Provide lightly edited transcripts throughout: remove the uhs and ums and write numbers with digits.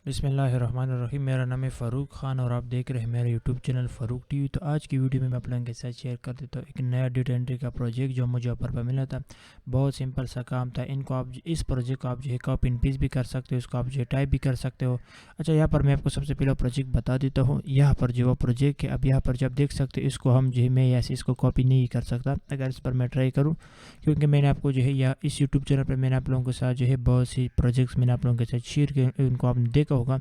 بسم اللہ الرحمن الرحیم۔ میرا نام ہے فاروق خان اور آپ دیکھ رہے ہیں میرا یوٹیوب چینل فاروق ٹی وی۔ تو آج کی ویڈیو میں آپ لوگوں کے ساتھ شیئر کر دیتا ہوں ایک نیا ڈیٹا انٹری کا پروجیکٹ جو مجھے اوپر پر ملا تھا۔ بہت سمپل سا کام تھا۔ ان کو آپ اس پروجیکٹ کو آپ جو ہے کاپی اینڈ پیسٹ بھی کر سکتے ہو، اس کو آپ جو ہے ٹائپ بھی کر سکتے ہو۔ اچھا، یہاں پر میں آپ کو سب سے پہلا پروجیکٹ بتا دیتا ہوں۔ یہاں پر جو وہ پروجیکٹ ہے، اب یہاں پر جب دیکھ سکتے ہو اس کو ہم جو ہے میں ایسے اس کو کاپی نہیں کر سکتا اگر اس پر میں ٹرائی کروں، کیونکہ میں نے آپ کو جو ہے یا اس یوٹیوب چینل پر میں نے آپ لوگوں کے ساتھ جو ہے بہت سی پروجیکٹس میں نے آپ لوگوں کے ساتھ شیئر کیے، ان کو آپ نے دیکھا ہوگا۔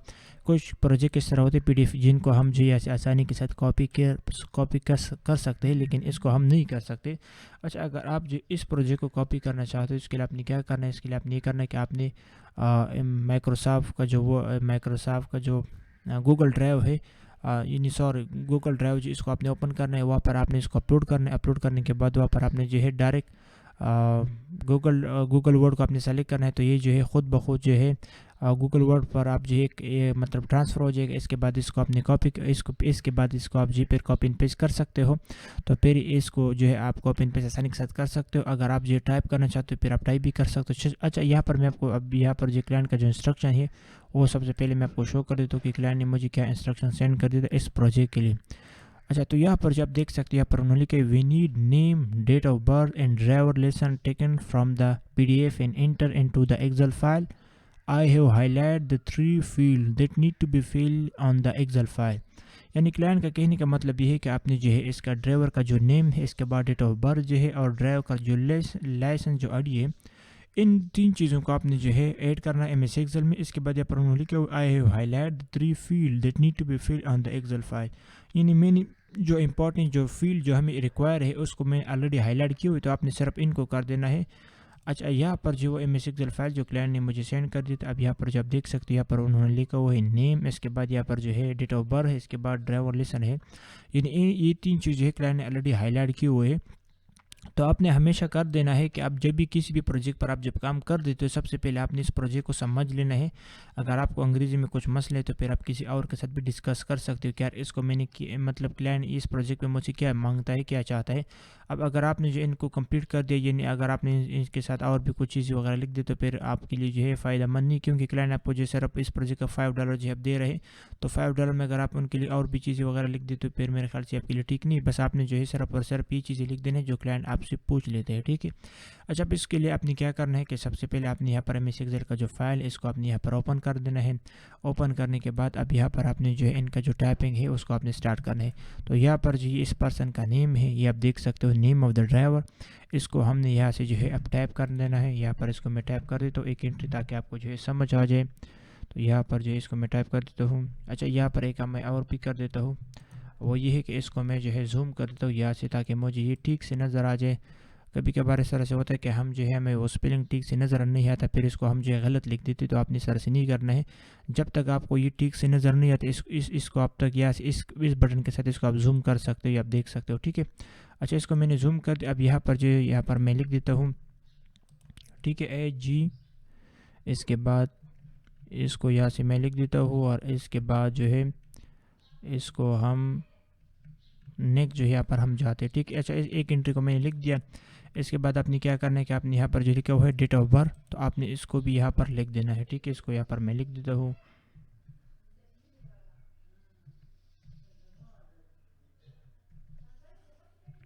کچھ پروجیکٹ اس طرح ہوتے پی ڈی ایف جن کو ہم جو ہے آسانی کے ساتھ کاپی کر سکتے ہیں، لیکن اس کو ہم نہیں کر سکتے۔ اچھا، اگر آپ جو اس پروجیکٹ کو کاپی کرنا چاہتے ہو، اس کے لیے آپ نے کیا کرنا ہے؟ اس کے لیے آپ نے یہ کرنا ہے کہ آپ نے مائکروسافٹ کا جو گوگل ڈرائیو ہے، گوگل ڈرائیو جو اس کو آپ نے اوپن کرنا ہے، وہاں پر آپ نے اس کو اپلوڈ کرنا ہے۔ اپلوڈ کرنے کے بعد وہاں پر آپ نے جو ہے ڈائریکٹ گوگل ورڈ کو آپ نے سلیکٹ کرنا ہے، تو یہ جو ہے خود بخود جو ہے گوگل ورڈ پر آپ جو ہے مطلب ٹرانسفر ہو جائے گا۔ اس کے بعد اس کو آپ نے اس کے بعد اس کو آپ جی پھر کاپی اینڈ پیسٹ کر سکتے ہو۔ تو پھر اس کو جو ہے آپ کاپی اینڈ پیسٹ آسانی کے ساتھ کر سکتے ہو۔ اگر آپ جو ہے ٹائپ کرنا چاہتے ہو پھر آپ ٹائپ بھی کر سکتے ہو۔ اچھا، یہاں پر میں آپ کو اب یہاں پر جو کلائنٹ کا جو انسٹرکشن ہے وہ سب سے پہلے میں آپ کو شو کر دیتا ہوں کہ کلائنٹ نے مجھے کیا انسٹرکشن سینڈ کر دیتا اس پروجیکٹ کے لیے۔ اچھا، تو یہاں پر جو آپ دیکھ سکتے ہیں، یہاں پر انہوں نے لکھا ہے we need name, date of birth and driver license taken from the P D F and enter into the Excel file. I have highlighted the three fields that need to be filled on the Excel file. یعنی client کا کہنے کا مطلب یہ ہے کہ آپ نے جو ہے اس کا ڈرائیور کا جو نیم ہے، اس کے بعد ڈیٹ آف برتھ جو ہے، اور ڈرائیور کا جو لائسنس جو آئی ڈی ہے، ان تین چیزوں کو آپ نے جو ہے ایڈ کرنا ہے ایم ایس ایکسل میں۔ اس کے بعد یہاں پر انہوں نے لکھا I have high light the three fields that need to be filled on the Excel file. یعنی میں نے جو امپورٹنٹ جو فیلڈ جو ہمیں ریکوائر ہے اس کو میں آلریڈی ہائی لائٹ کی ہوئی، تو آپ نے صرف ان کو کر دینا ہے۔ اچھا، یہاں پر جو ایم ایس ایکسل فائل جو کلائنٹ نے مجھے سینڈ کر دی تھی، اب یہاں پر جو آپ دیکھ سکتے ہیں، یہاں پر انہوں نے لکھا ہوا ہے نیم، اس کے بعد یہاں پر جو ہے ڈیٹ آف برتھ ہے، اس کے بعد ڈرائیور لیسن ہے۔ یعنی یہ تین چیز جو ہے کلائنٹ نے آلریڈی ہائی لائٹ کی ہوئے ہے۔ تو آپ نے ہمیشہ کر دینا ہے کہ آپ جب بھی کسی بھی پروجیکٹ پر آپ جب کام کر دیتے ہو، سب سے پہلے آپ نے اس پروجیکٹ کو سمجھ لینا ہے۔ اگر آپ کو انگریزی میں کچھ مسئلے ہے تو پھر آپ کسی اور کے ساتھ بھی ڈسکس کر سکتے ہو کہ یار اس کو میں نے مطلب کلائنٹ اس پروجیکٹ میں مجھ سے کیا مانگتا ہے، کیا چاہتا ہے۔ اب اگر آپ نے جو ان کو کمپلیٹ کر دیا، یعنی اگر آپ نے ان کے ساتھ اور بھی کچھ چیزیں وغیرہ لکھ دی تو پھر آپ کے لیے جو ہے فائدہ مند نہیں، کیونکہ کلائنٹ آپ کو جو صرف اس پروجیکٹ کا $5 جو ہے دے رہے، تو $5 میں اگر آپ ان کے لیے اور بھی چیزیں وغیرہ لکھ دی تو پھر میرے خیال سے آپ کے لیے ٹھیک نہیں۔ بس آپ نے جو ہے صرف اور صرف یہ چیزیں لکھ دینا جو کلائنٹ آپ سے پوچھ لیتے ہیں، ٹھیک ہے۔ اچھا، اب اس کے لیے آپ نے کیا کرنا ہے کہ سب سے پہلے آپ نے یہاں پر ایم ایس ایکسل کا جو فائل ہے اس کو آپ نے یہاں پر اوپن کر دینا ہے۔ اوپن کرنے کے بعد اب یہاں پر آپ نے جو ہے ان کا جو ٹائپنگ ہے اس کو آپ نے اسٹارٹ کرنا ہے۔ تو یہاں پر جو اس پرسن کا نیم ہے، یہ آپ دیکھ سکتے ہو، نیم آف دا ڈرائیور، اس کو ہم نے یہاں سے جو ہے اب ٹائپ کر دینا ہے۔ یہاں پر اس کو میں ٹائپ کر دیتا ہوں ایک انٹری تاکہ آپ کو جو ہے سمجھ آ جائے۔ تو یہاں پر جو ہے اس کو میں ٹائپ کر دیتا ہوں۔ اچھا، یہاں پر ایک میں اور بھی کر دیتا ہوں، وہ یہ ہے کہ اس کو میں جو ہے زوم کر دیتا ہوں یہاں سے تاکہ مجھے یہ ٹھیک سے نظر آ جائے۔ کبھی کبھار اس طرح سے ہوتا ہے کہ ہم جو ہے ہمیں وہ اسپیلنگ ٹھیک سے نظر نہیں آتا، پھر اس کو ہم جو ہے غلط لکھ دیتے، تو آپ نے اس طرح سے نہیں کرنا ہے۔ جب تک آپ کو یہ ٹھیک سے نظر نہیں آتا اس کو آپ تک اس بٹن کے ساتھ اس کو آپ زوم کر سکتے ہو، یا آپ دیکھ سکتے ہو، ٹھیک ہے۔ اچھا، اس کو میں نے زوم کر دیا۔ اب یہاں پر جو ہے یہاں پر میں لکھ دیتا ہوں، ٹھیک ہے، جی، اس کے بعد اس کو یہاں سے میں لکھ دیتا ہوں، اور اس کے بعد جو ہے اس کو ہم نیکسٹ جو ہے یہاں پر ہم جاتے ہیں، ٹھیک ہے۔ اچھا، ایک انٹری کو میں نے لکھ دیا۔ اس کے بعد آپ نے کیا کرنا ہے کہ آپ نے یہاں پر جو لکھا ہوا ہے ڈیٹ آف برتھ، تو آپ نے اس کو بھی یہاں پر لکھ دینا ہے، ٹھیک ہے۔ اس کو یہاں پر میں لکھ دیتا ہوں،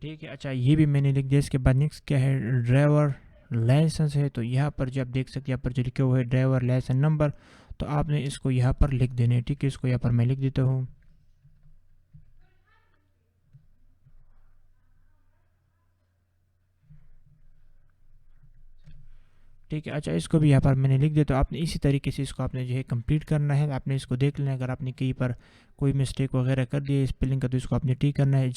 ٹھیک ہے۔ اچھا، یہ بھی میں نے لکھ دیا۔ اس کے بعد نیکسٹ کیا ہے، ڈرائیور لائسنس ہے، تو یہاں پر جو آپ دیکھ سکتے ہیں یہاں پر جو لکھا ہوا ہے ڈرائیور لائسنس نمبر، تو آپ نے اس کو یہاں پر لکھ دینا ہے، ٹھیک ہے۔ اس کو یہاں پر میں لکھ دیتا ہوں، ٹھیک ہے۔ اچھا، اس کو بھی یہاں پر میں نے لکھ دیا۔ تو آپ نے اسی طریقے سے اس کو آپ نے جو ہے کمپلیٹ کرنا ہے۔ آپ نے اس کو دیکھ لینا ہے، اگر آپ نے کہیں پر کوئی مسٹیک وغیرہ کر دی ہے اسپیلنگ کا تو اس کو آپ نے ٹھیک کرنا ہے۔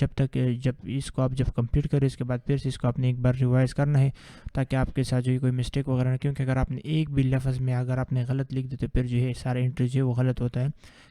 جب اس کو آپ جب کمپلیٹ کریں اس کے بعد پھر سے اس کو آپ نے ایک بار ریوائز کرنا ہے تاکہ آپ کے ساتھ جو ہے کوئی مسٹیک وغیرہ نہ، کیونکہ اگر آپ نے ایک بھی لفظ میں اگر آپ نے غلط لکھ دی تو پھر جو ہے سارا انٹری جو ہے وہ غلط ہوتا ہے۔